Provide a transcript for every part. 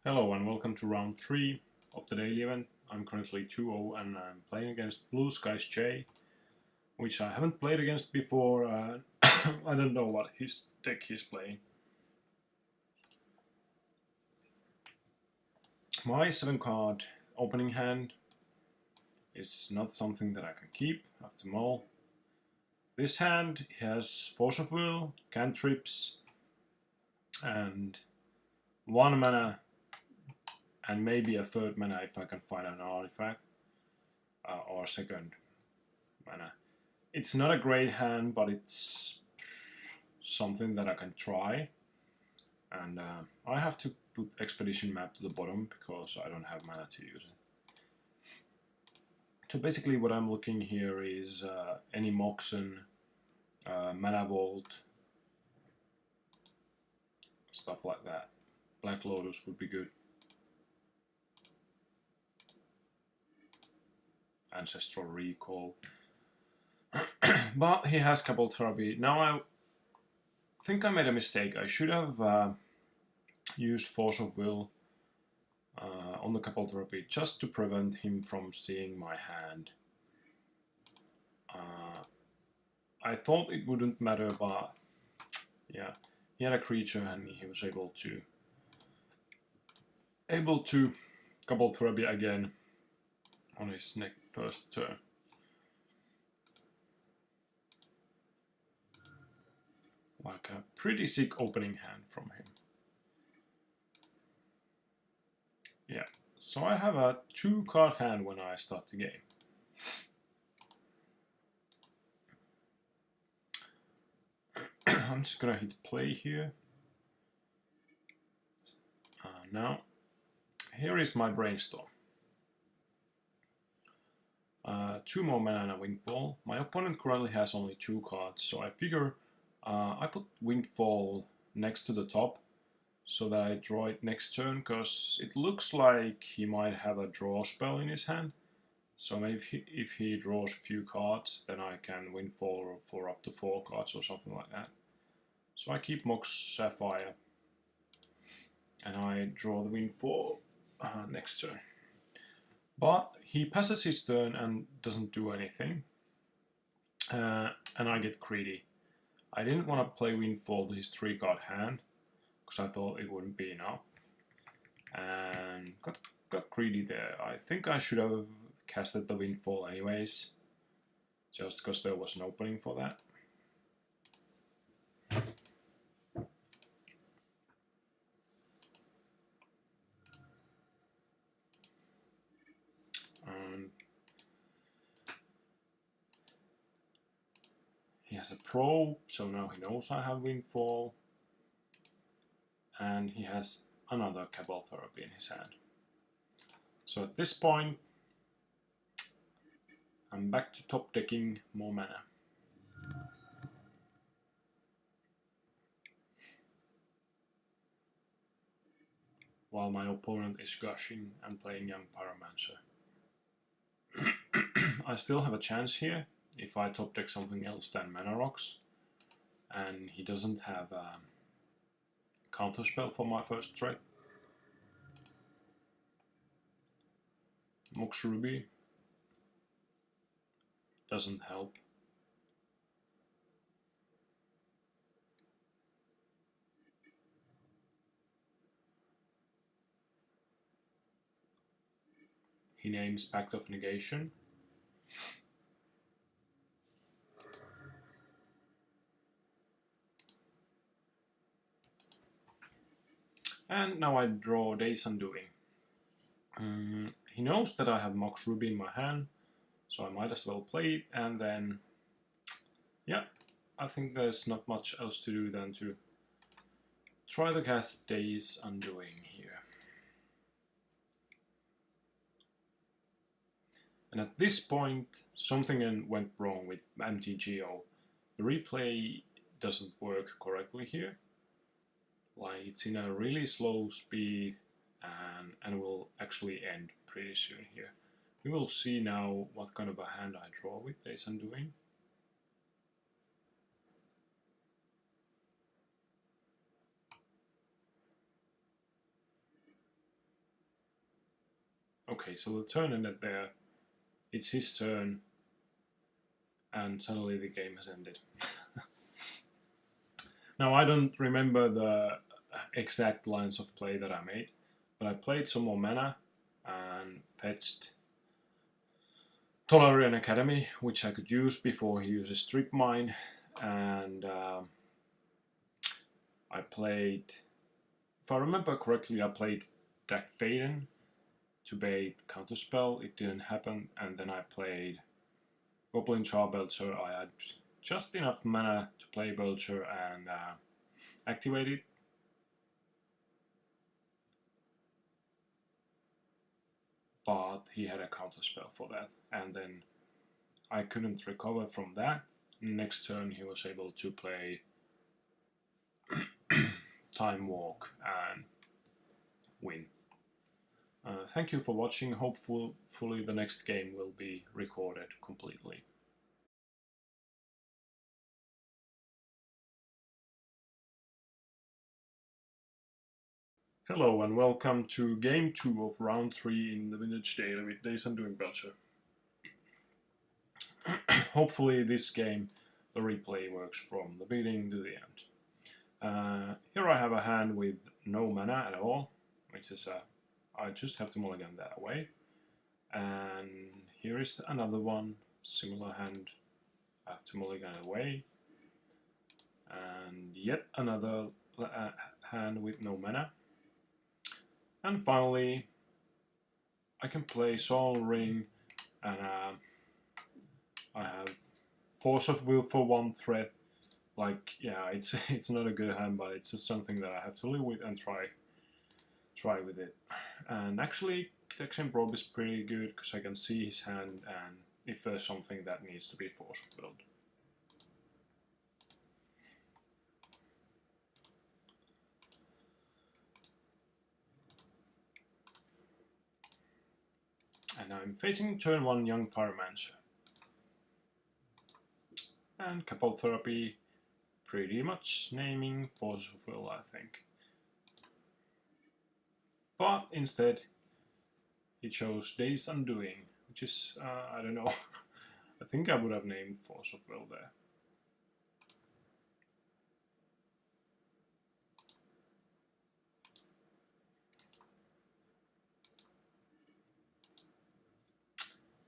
Hello and welcome to round 3 of the daily event. I'm currently 2-0 and I'm playing against Blue Skies J, which I haven't played against before. I don't know what his deck he's playing. My 7-card opening hand is not something that I can keep. I have to mull. This hand has Force of Will, cantrips, and 1 mana, and maybe a 3rd mana if I can find an artifact, or 2nd mana. It's not a great hand, but it's something that I can try. And I have to put Expedition Map to the bottom because I don't have mana to use it. So basically what I'm looking here is any Moxen, Mana Vault, stuff like that. Black Lotus would be good. Ancestral Recall. But he has Couple Therapy. Now I think I made a mistake. I should have used Force of Will on the Couple Therapy just to prevent him from seeing my hand. I thought it wouldn't matter, but yeah, he had a creature and he was able to Couple Therapy again on his first turn. Like a pretty sick opening hand from him. Yeah, so I have a 2-card hand when I start the game. I'm just gonna hit play here. Now, here is my Brainstorm. 2 more mana and a Windfall. My opponent currently has only 2 cards, so I figure I put Windfall next to the top so that I draw it next turn, because it looks like he might have a draw spell in his hand. So maybe if he draws a few cards, then I can Windfall for up to 4 cards or something like that. So I keep Mox Sapphire and I draw the Windfall next turn. But he passes his turn and doesn't do anything, and I get greedy. I didn't want to play Windfall to his 3-card hand because I thought it wouldn't be enough, and got greedy there. I think I should have casted the Windfall anyways, just because there was an opening for that. He has a Probe, so now he knows I have Windfall. And he has another Cabal Therapy in his hand. So at this point, I'm back to top decking more mana. While my opponent is gushing and playing Young Pyromancer. I still have a chance here if I top deck something else than Mana Rocks, and he doesn't have a counterspell for my first threat. Mox Ruby doesn't help. He names Pact of Negation. And now I draw Days Undoing. He knows that I have Mox Ruby in my hand, so I might as well play it, and then, yeah, I think there's not much else to do than to try to cast Days Undoing here. And at this point, something went wrong with MTGO. The replay doesn't work correctly here. Like, it's in a really slow speed and will actually end pretty soon here. We will see now what kind of a hand I draw with Days Undoing. Okay, so the turn ended there. It's his turn, and suddenly the game has ended. Now, I don't remember the exact lines of play that I made, but I played some more mana and fetched Tolarian Academy, which I could use before he uses Strip Mine, and I played, if I remember correctly, I played Dack Fayden to bait Counterspell. It didn't happen, and then I played Goblin Charbelcher. I had just enough mana to play Belcher and activate it. But he had a counterspell for that, and then I couldn't recover from that. Next turn he was able to play Time Walk and win. Thank you for watching. Hopefully the next game will be recorded completely. Hello and welcome to Game 2 of Round 3 in the Vintage Daily with Days Undoing Belcher. Hopefully this game, the replay works from the beginning to the end. Here I have a hand with no mana at all, which is I just have to mulligan that away. And here is another one, similar hand, I have to mulligan away. And yet another hand with no mana. And finally, I can play Soul Ring, and I have Force of Will for 1 threat. Like, yeah, it's not a good hand, but it's just something that I have to live with and try with it. And actually, Gitaxian Probe is pretty good because I can see his hand, and if there's something that needs to be Force of Willed. And I'm facing turn 1 Young Pyromancer. And Couple Therapy, pretty much naming Force of Will, I think. But instead, he chose Days Undoing, which is, I don't know, I think I would have named Force of Will there.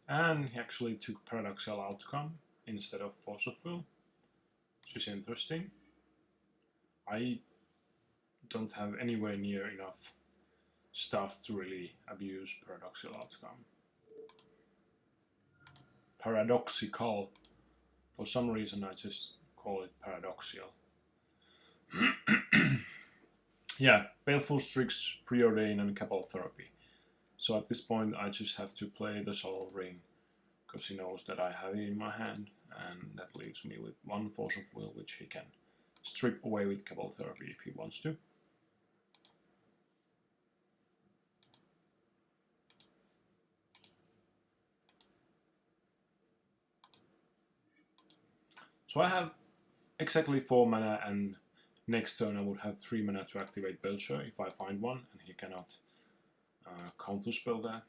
And he actually took Paradoxical Outcome instead of Force of Will, which is interesting. I don't have anywhere near enough stuff to really abuse Paradoxical Outcome. Paradoxical. For some reason I just call it Paradoxical. Yeah, Baleful Strix, Preordain and Couple Therapy. So at this point I just have to play the Soul Ring, because he knows that I have it in my hand, and that leaves me with 1 Force of Will, which he can strip away with Couple Therapy if he wants to. So I have exactly 4 mana, and next turn I would have 3 mana to activate Belcher if I find one, and he cannot counterspell that.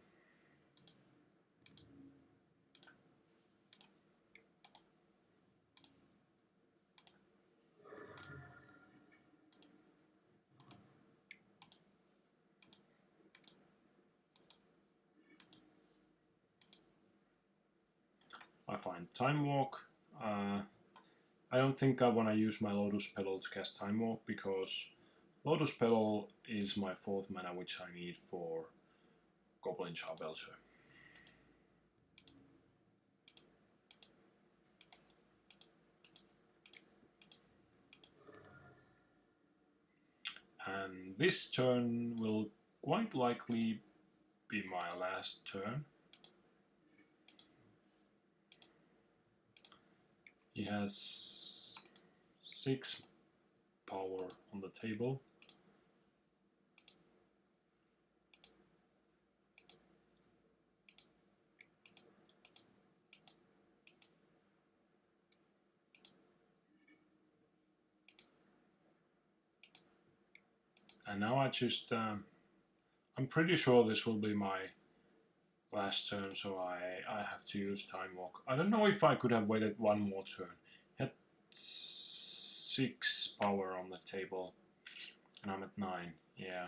I find Time Walk. I don't think I want to use my Lotus Petal to cast Time Walk, because Lotus Petal is my 4th mana, which I need for Goblin Charbelcher. And this turn will quite likely be my last turn. He has 6 power on the table. And now I just, I'm pretty sure this will be my last turn, so I have to use Time Walk. I don't know if I could have waited one more turn. He had 6 power on the table, and I'm at 9. Yeah.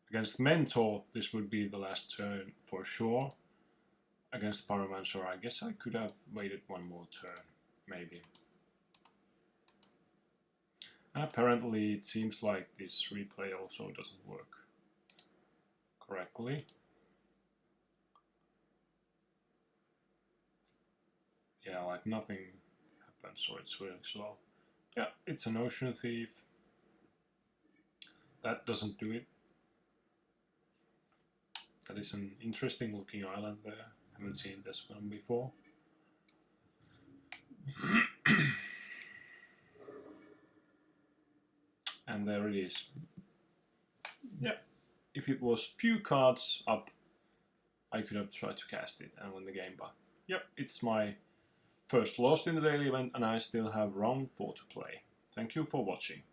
Against Mentor, this would be the last turn for sure. Against Pyromancer, I guess I could have waited one more turn, maybe. Apparently, it seems like this replay also doesn't work correctly. Yeah, like nothing happens, so it's really slow. Yeah, it's an Ocean Thief. That doesn't do it. That is an interesting looking island there. Haven't seen this one before. And there it is. Yeah, if it was few cards up, I could have tried to cast it and win the game, but yep, it's my first loss in the daily event and I still have round 4 to play. Thank you for watching.